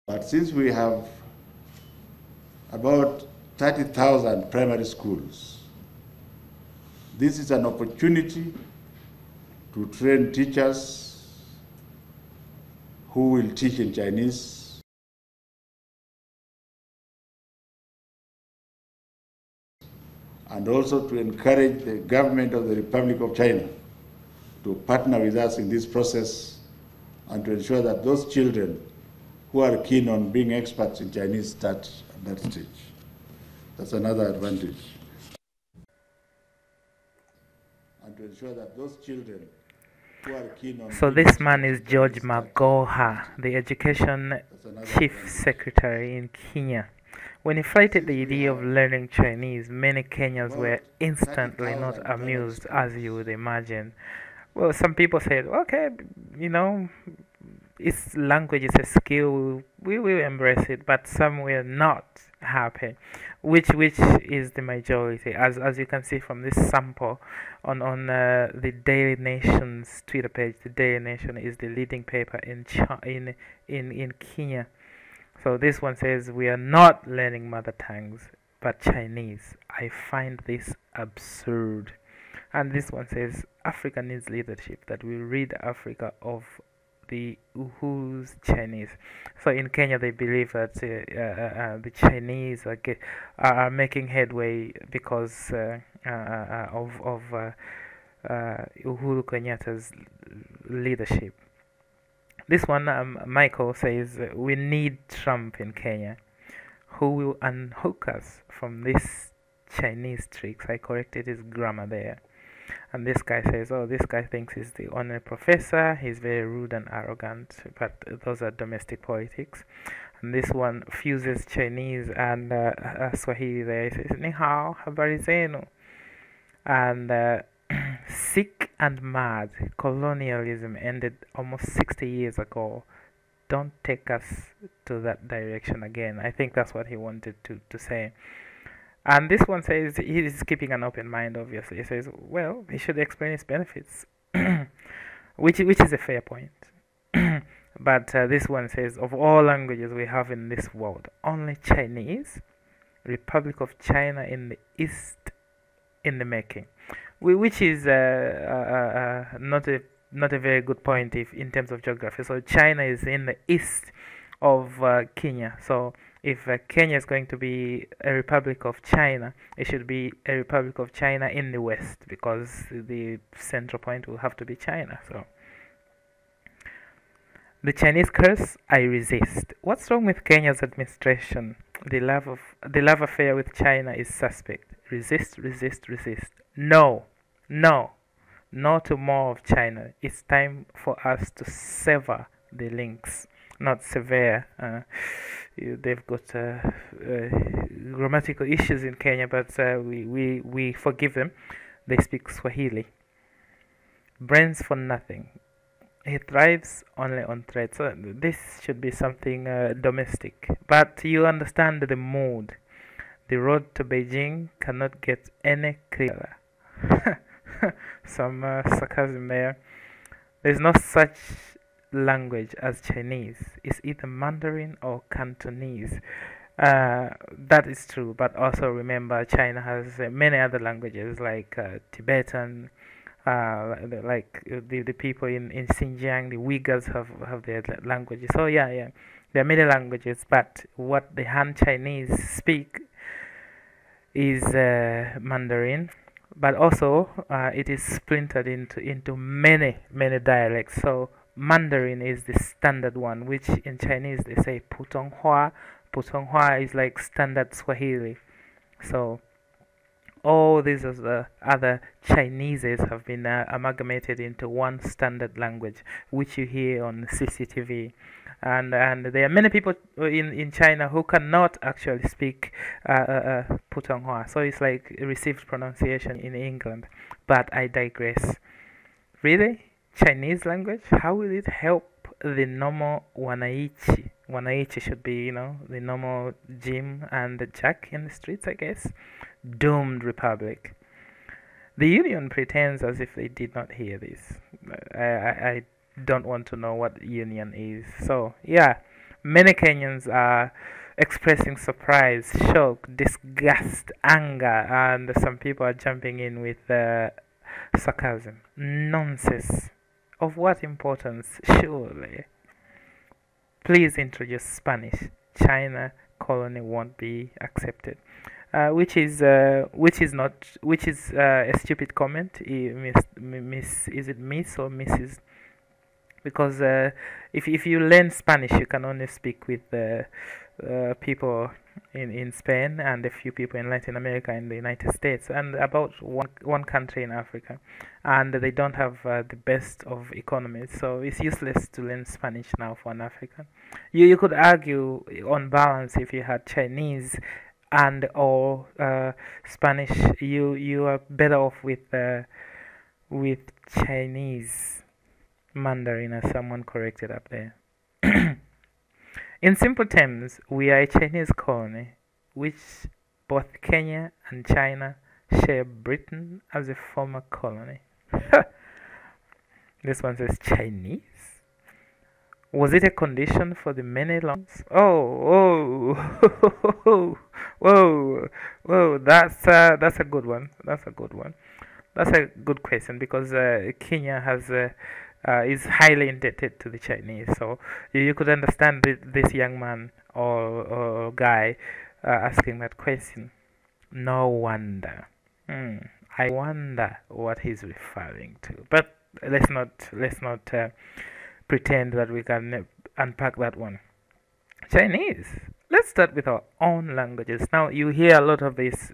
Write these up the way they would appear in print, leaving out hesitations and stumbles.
But since we have about 30,000 primary schools, this is an opportunity to train teachers who will teach in Chinese and also to encourage the government of the Republic of China to partner with us in this process and to ensure that those children who are keen on being experts in Chinese start at that stage. That's another advantage. And to ensure that those children who are keen on So being this man experts is in George Chinese start at Magoha, that the stage. Education That's another Chief advantage. Secretary in Kenya. When he floated Since the we idea of have learning Chinese, many Kenyans were about instantly not 30,000 primary amused, as you schools, would imagine. Well, some people said, okay, you know, it's language is a skill, we will embrace it, but some will not happy. Which is the majority, as you can see from this sample on the Daily Nation's Twitter page. The Daily Nation is the leading paper in Kenya. So this one says we are not learning mother tongues but Chinese. I find this absurd. And this one says Africa needs leadership that will rid Africa of the Uhu's Chinese. So in Kenya, they believe that the Chinese are making headway because of Uhuru Kenyatta's leadership. This one, Michael says, we need Trump in Kenya, who will unhook us from this Chinese tricks. I corrected his grammar there. And this guy says, oh, this guy thinks he's the only professor. He's very rude and arrogant. But those are domestic politics. And this one fuses Chinese and Swahili there. He says, Ni hao, habari zenu. And sick and mad, colonialism ended almost 60 years ago. Don't take us to that direction again. I think that's what he wanted to say. And this one says he is keeping an open mind, obviously. He says, well, he should explain his benefits, which is a fair point. But this one says, of all languages we have in this world, only Chinese, Republic of China in the East in the making, which is not a very good point if in terms of geography. So China is in the east of Kenya. So if Kenya is going to be a Republic of China, it should be a Republic of China in the west because the central point will have to be China. So the Chinese curse, I resist. What's wrong with Kenya's administration? The love affair with China is suspect. Resist, resist, resist. No, no, no to more of China. It's time for us to sever the links, not sever. They've got grammatical issues in Kenya, but we forgive them. They speak Swahili. Brains for nothing. He thrives only on threats. So this should be something domestic. But you understand the mood. The road to Beijing cannot get any clearer. Some sarcasm there. There's no such language as Chinese. It's either Mandarin or Cantonese. That is true, but also remember China has many other languages like Tibetan, the people in Xinjiang, the Uyghurs have their languages. So yeah, there are many languages, but what the Han Chinese speak is Mandarin, but also it is splintered into many dialects. So Mandarin is the standard one, which in Chinese they say Putonghua. Putonghua is like standard Swahili. So all these other Chineses have been amalgamated into one standard language, which you hear on CCTV. And there are many people in China who cannot actually speak Putonghua, so it's like received pronunciation in England. But I digress. Really, Chinese language? How will it help the normal wananchi? Wananchi should be, the normal Jim and the Jack in the streets, I guess. Doomed republic. The union pretends as if they did not hear this. I don't want to know what union is. So, yeah. Many Kenyans are expressing surprise, shock, disgust, anger, and some people are jumping in with sarcasm. Nonsense. Of what importance, surely? Please introduce Spanish. China colony won't be accepted. Which is a stupid comment. Miss, is it Miss or Mrs.? Because if you learn Spanish, you can only speak with people in Spain and a few people in Latin America and the United States and about one country in Africa, and they don't have the best of economies, so it's useless to learn Spanish now for an African. You could argue on balance if you had Chinese and or Spanish, you are better off with Chinese. Mandarin, as someone corrected up there. In simple terms, we are a Chinese colony, which both Kenya and China share Britain as a former colony. This one says Chinese. Was it a condition for the many loans? Oh, whoa, whoa! That's a good one. That's a good one. That's a good question because Kenya has is highly indebted to the Chinese. So you could understand this young man or guy asking that question. No wonder. I wonder what he's referring to. But let's not pretend that we can unpack that one. Chinese. Let's start with our own languages. Now you hear a lot of this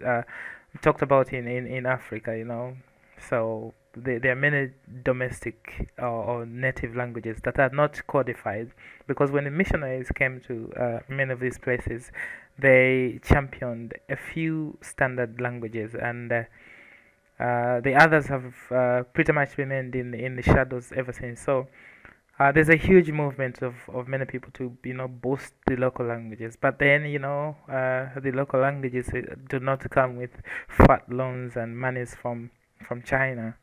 talked about in Africa, So there are many domestic or native languages that are not codified because when the missionaries came to many of these places, they championed a few standard languages, and the others have pretty much remained in the shadows ever since. So there's a huge movement of many people to boost the local languages, but then the local languages do not come with fat loans and monies from China.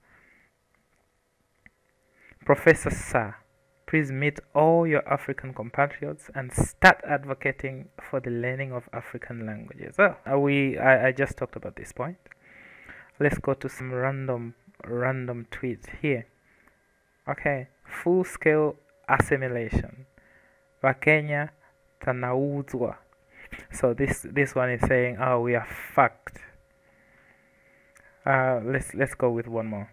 Professor Sir, please meet all your African compatriots and start advocating for the learning of African languages. Oh, I just talked about this point. Let's go to some random tweets here. Okay, full-scale assimilation. Wakenya tanauzwa. So this one is saying, oh, we are fucked. Let's go with one more.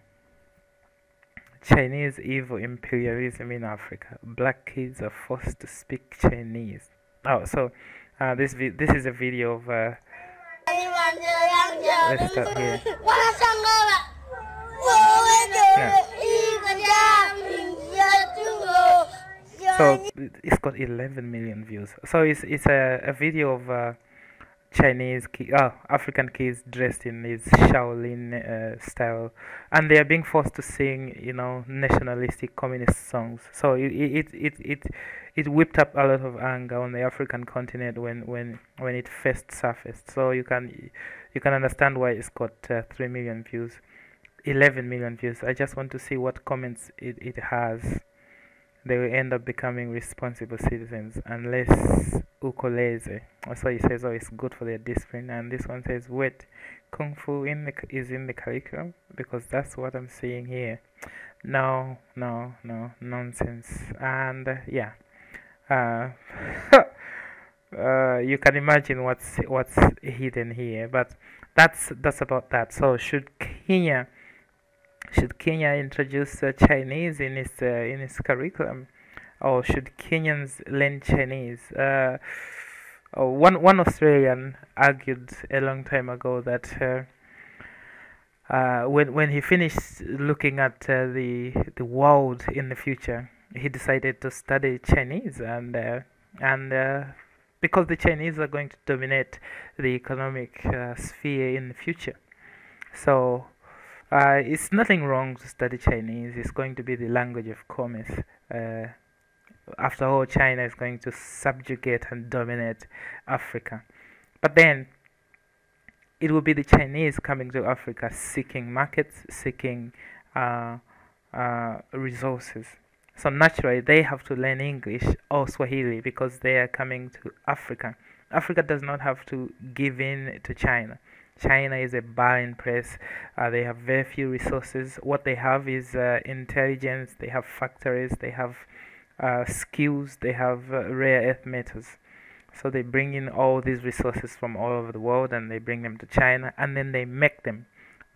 Chinese evil imperialism in Africa. Black kids are forced to speak Chinese. Oh, so this is a video of. Let's start here. Yeah. So it's got 11 million views. So it's a video of African kids dressed in this Shaolin style, and they are being forced to sing, nationalistic communist songs. So it whipped up a lot of anger on the African continent when it first surfaced. So you can understand why it's got 3 million views, 11 million views. I just want to see what comments it has. They will end up becoming responsible citizens unless ukoleze. So he says, oh, it's good for their discipline. And this one says, wait, Kung Fu is in the curriculum? Because that's what I'm seeing here. No, nonsense. And yeah, you can imagine what's hidden here. But that's about that. So should Kenya introduce Chinese in its curriculum, or should Kenyans learn Chinese? One Australian argued a long time ago that when he finished looking at the world in the future, he decided to study Chinese, and because the Chinese are going to dominate the economic sphere in the future, so. It's nothing wrong to study Chinese. It's going to be the language of commerce. After all, China is going to subjugate and dominate Africa. But then, it will be the Chinese coming to Africa seeking markets, seeking resources. So naturally, they have to learn English or Swahili because they are coming to Africa. Africa does not have to give in to China. China is a barren place. They have very few resources. What they have is intelligence. They have factories. They have skills. They have rare earth metals. So they bring in all these resources from all over the world and they bring them to China and then they make them.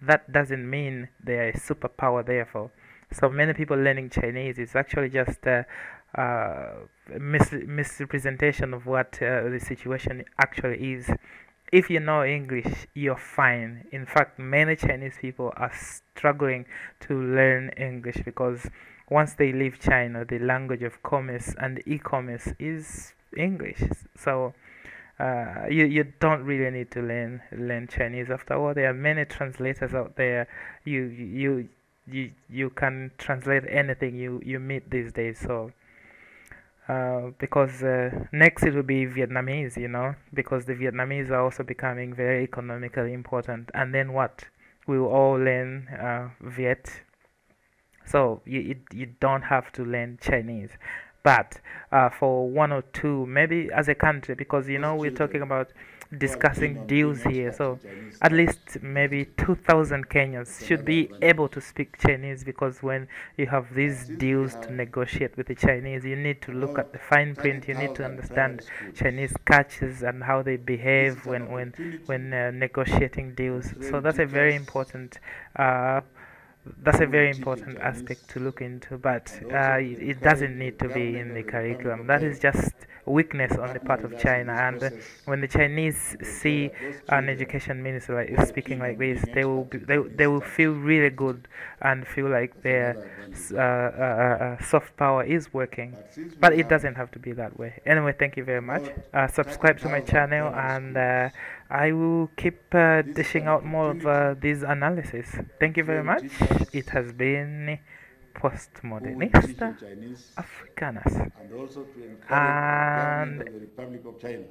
That doesn't mean they are a superpower, therefore. So many people learning Chinese is actually just a misrepresentation of what the situation actually is. If you know English, you're fine. In fact, many Chinese people are struggling to learn English because once they leave China, the language of commerce and e-commerce is English. So you don't really need to learn Chinese. After all, there are many translators out there. You can translate anything you meet these days. So because next it will be Vietnamese, because the Vietnamese are also becoming very economically important. And then what? We will all learn Viet. So you don't have to learn Chinese. But for one or two, maybe as a country, because Those we're talking children about who are keen discussing on deals being here. experts in So Chinese at can least maybe 2,000 Kenyans it's should another be advantage. able to speak Chinese because when you have these Since we deals to have negotiate with the Chinese, you need to look at about the fine print. You need to 30,000 primary understand schools, Chinese cultures and how they this behave is an when opportunity negotiating to deals. So train that's a very teachers important uh, that's a who will very teach in important aspect to Chinese look into, but and also to it encourage doesn't the need to be government in the of the Republic curriculum. of That is China just weakness to on the partner part with of us in China. this And process when the Chinese and to ensure see that those an children education minister who like are speaking keen like on this, being they will experts be, in they Chinese will start feel really teaching. good and feel like That's their another advantage. soft power is working. But since But we it have doesn't have to be that way. Anyway, thank you very much. about Subscribe to my 30,000 channel, primary and schools, I will keep this is dishing an out more of opportunity these analysis. to Thank you very train much. It teachers has been who will teach Postmodernista in Chinese Africanus. and also to encourage the government And of the Republic of China